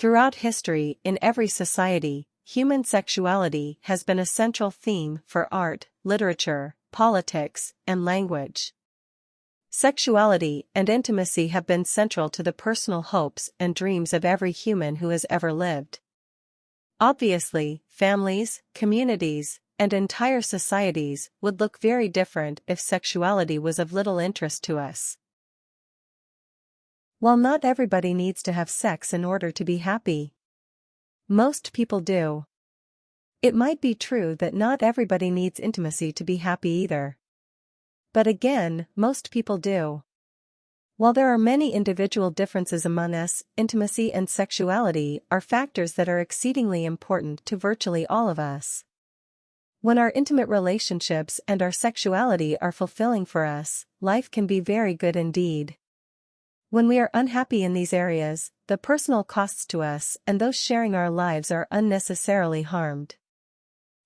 Throughout history, in every society, human sexuality has been a central theme for art, literature, politics, and language. Sexuality and intimacy have been central to the personal hopes and dreams of every human who has ever lived. Obviously, families, communities, and entire societies would look very different if sexuality was of little interest to us. While not everybody needs to have sex in order to be happy, most people do. It might be true that not everybody needs intimacy to be happy either. But again, most people do. While there are many individual differences among us, intimacy and sexuality are factors that are exceedingly important to virtually all of us. When our intimate relationships and our sexuality are fulfilling for us, life can be very good indeed. When we are unhappy in these areas, the personal costs to us and those sharing our lives are unnecessarily harmed.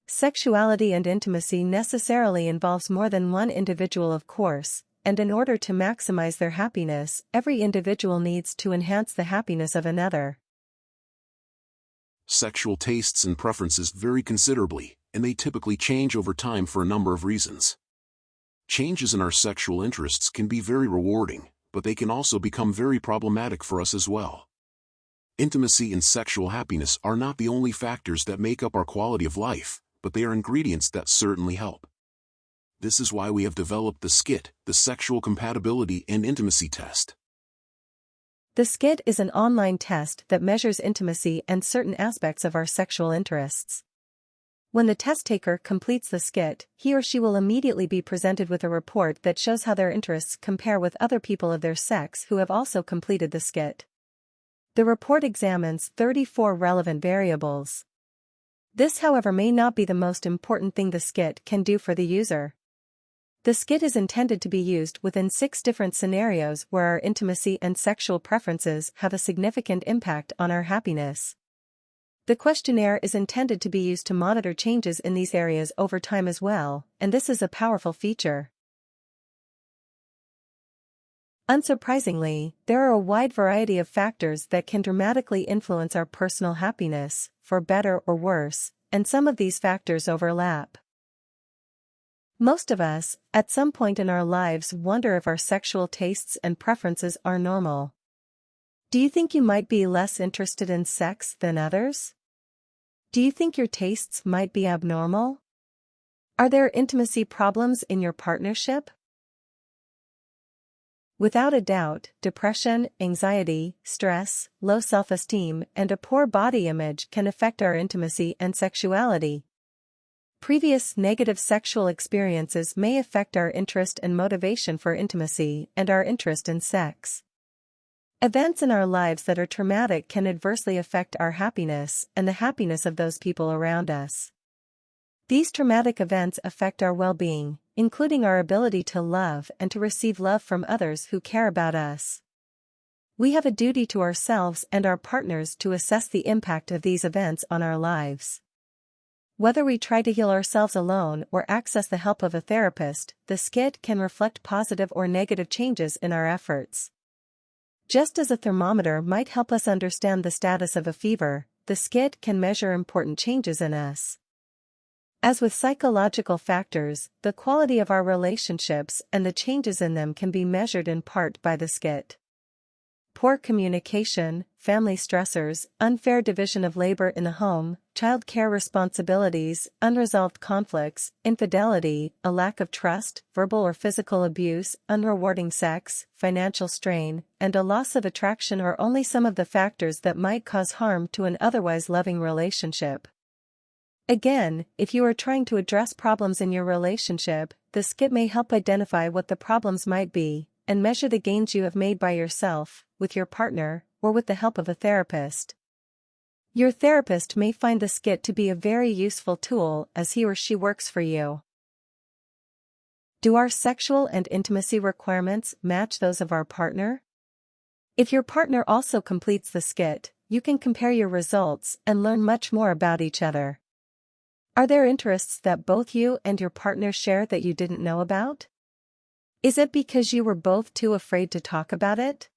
Sexuality and intimacy necessarily involves more than one individual, of course, and in order to maximize their happiness, every individual needs to enhance the happiness of another. Sexual tastes and preferences vary considerably, and they typically change over time for a number of reasons. Changes in our sexual interests can be very rewarding, but they can also become very problematic for us as well. Intimacy and sexual happiness are not the only factors that make up our quality of life, but they are ingredients that certainly help. This is why we have developed the SCIT, the Sexual Compatibility and Intimacy Test. The SCIT is an online test that measures intimacy and certain aspects of our sexual interests. When the test taker completes the SCIT, he or she will immediately be presented with a report that shows how their interests compare with other people of their sex who have also completed the SCIT. The report examines 34 relevant variables. This, however, may not be the most important thing the SCIT can do for the user. The SCIT is intended to be used within 6 different scenarios where our intimacy and sexual preferences have a significant impact on our happiness. The questionnaire is intended to be used to monitor changes in these areas over time as well, and this is a powerful feature. Unsurprisingly, there are a wide variety of factors that can dramatically influence our personal happiness, for better or worse, and some of these factors overlap. Most of us, at some point in our lives, wonder if our sexual tastes and preferences are normal. Do you think you might be less interested in sex than others? Do you think your tastes might be abnormal? Are there intimacy problems in your partnership? Without a doubt, depression, anxiety, stress, low self-esteem, and a poor body image can affect our intimacy and sexuality. Previous negative sexual experiences may affect our interest and motivation for intimacy and our interest in sex. Events in our lives that are traumatic can adversely affect our happiness and the happiness of those people around us. These traumatic events affect our well-being, including our ability to love and to receive love from others who care about us. We have a duty to ourselves and our partners to assess the impact of these events on our lives. Whether we try to heal ourselves alone or access the help of a therapist, the SCIT can reflect positive or negative changes in our efforts. Just as a thermometer might help us understand the status of a fever, the SCIT can measure important changes in us. As with psychological factors, the quality of our relationships and the changes in them can be measured in part by the SCIT. Poor communication, family stressors, unfair division of labor in the home, child care responsibilities, unresolved conflicts, infidelity, a lack of trust, verbal or physical abuse, unrewarding sex, financial strain, and a loss of attraction are only some of the factors that might cause harm to an otherwise loving relationship. Again, if you are trying to address problems in your relationship, the SCIT may help identify what the problems might be, and measure the gains you have made by yourself, with your partner, or with the help of a therapist. Your therapist may find the SCIT to be a very useful tool as he or she works for you. Do our sexual and intimacy requirements match those of our partner? If your partner also completes the SCIT, you can compare your results and learn much more about each other. Are there interests that both you and your partner share that you didn't know about? Is it because you were both too afraid to talk about it?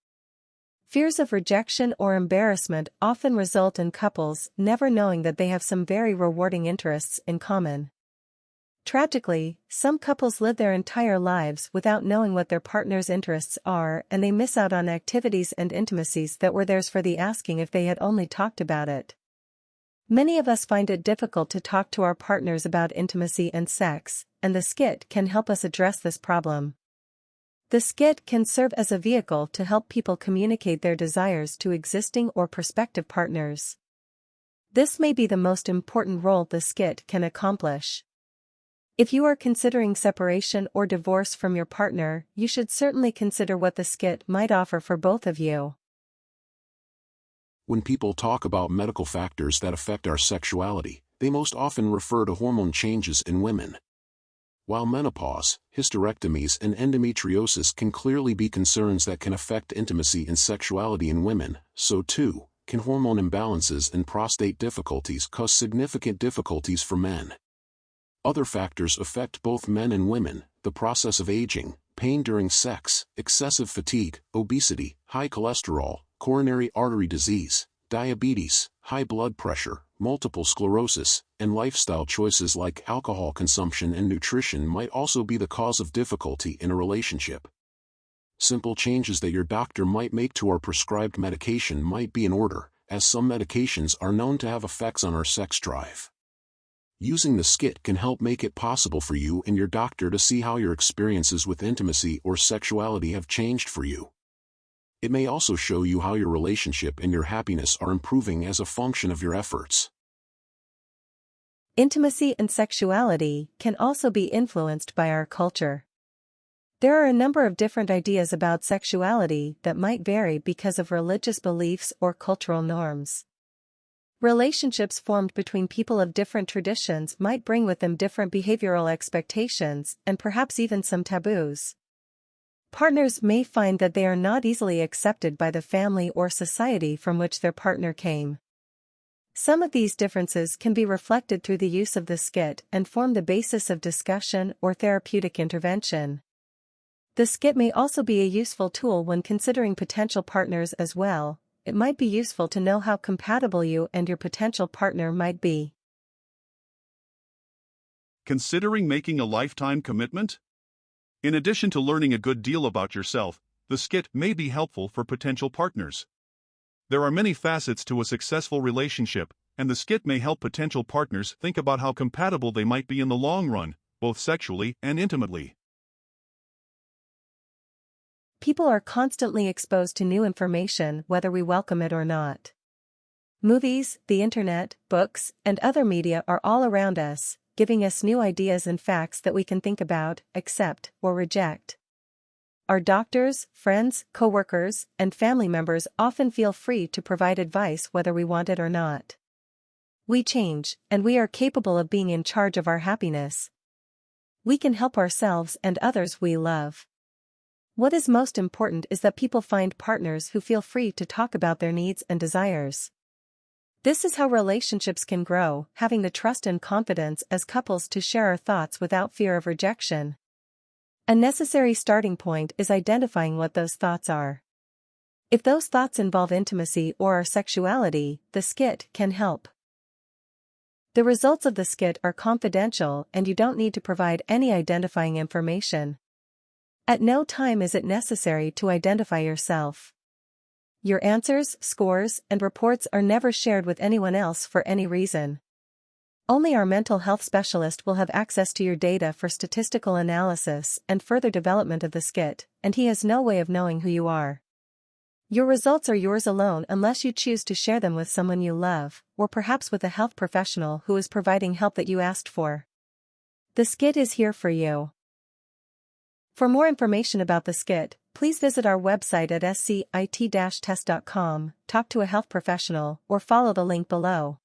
Fears of rejection or embarrassment often result in couples never knowing that they have some very rewarding interests in common. Tragically, some couples live their entire lives without knowing what their partner's interests are, and they miss out on activities and intimacies that were theirs for the asking if they had only talked about it. Many of us find it difficult to talk to our partners about intimacy and sex, and the SCIT can help us address this problem. The SCIT can serve as a vehicle to help people communicate their desires to existing or prospective partners. This may be the most important role the SCIT can accomplish. If you are considering separation or divorce from your partner, you should certainly consider what the SCIT might offer for both of you. When people talk about medical factors that affect our sexuality, they most often refer to hormone changes in women. While menopause, hysterectomies, and endometriosis can clearly be concerns that can affect intimacy and sexuality in women, so too can hormone imbalances and prostate difficulties cause significant difficulties for men. Other factors affect both men and women: the process of aging, pain during sex, excessive fatigue, obesity, high cholesterol, coronary artery disease, diabetes, high blood pressure, multiple sclerosis, and lifestyle choices like alcohol consumption and nutrition might also be the cause of difficulty in a relationship. Simple changes that your doctor might make to our prescribed medication might be in order, as some medications are known to have effects on our sex drive. Using the SCIT can help make it possible for you and your doctor to see how your experiences with intimacy or sexuality have changed for you. It may also show you how your relationship and your happiness are improving as a function of your efforts. Intimacy and sexuality can also be influenced by our culture. There are a number of different ideas about sexuality that might vary because of religious beliefs or cultural norms. Relationships formed between people of different traditions might bring with them different behavioral expectations and perhaps even some taboos. Partners may find that they are not easily accepted by the family or society from which their partner came. Some of these differences can be reflected through the use of the SCIT and form the basis of discussion or therapeutic intervention. The SCIT may also be a useful tool when considering potential partners as well. It might be useful to know how compatible you and your potential partner might be. Considering making a lifetime commitment? In addition to learning a good deal about yourself, the SCIT may be helpful for potential partners. There are many facets to a successful relationship, and the SCIT may help potential partners think about how compatible they might be in the long run, both sexually and intimately. People are constantly exposed to new information whether we welcome it or not. Movies, the internet, books, and other media are all around us, giving us new ideas and facts that we can think about, accept, or reject. Our doctors, friends, coworkers, and family members often feel free to provide advice whether we want it or not. We change, and we are capable of being in charge of our happiness. We can help ourselves and others we love. What is most important is that people find partners who feel free to talk about their needs and desires. This is how relationships can grow, having the trust and confidence as couples to share our thoughts without fear of rejection. A necessary starting point is identifying what those thoughts are. If those thoughts involve intimacy or our sexuality, the SCIT can help. The results of the SCIT are confidential and you don't need to provide any identifying information. At no time is it necessary to identify yourself. Your answers, scores, and reports are never shared with anyone else for any reason. Only our mental health specialist will have access to your data for statistical analysis and further development of the SCIT, and he has no way of knowing who you are. Your results are yours alone unless you choose to share them with someone you love, or perhaps with a health professional who is providing help that you asked for. The SCIT is here for you. For more information about the SCIT, please visit our website at scit-test.com, talk to a health professional, or follow the link below.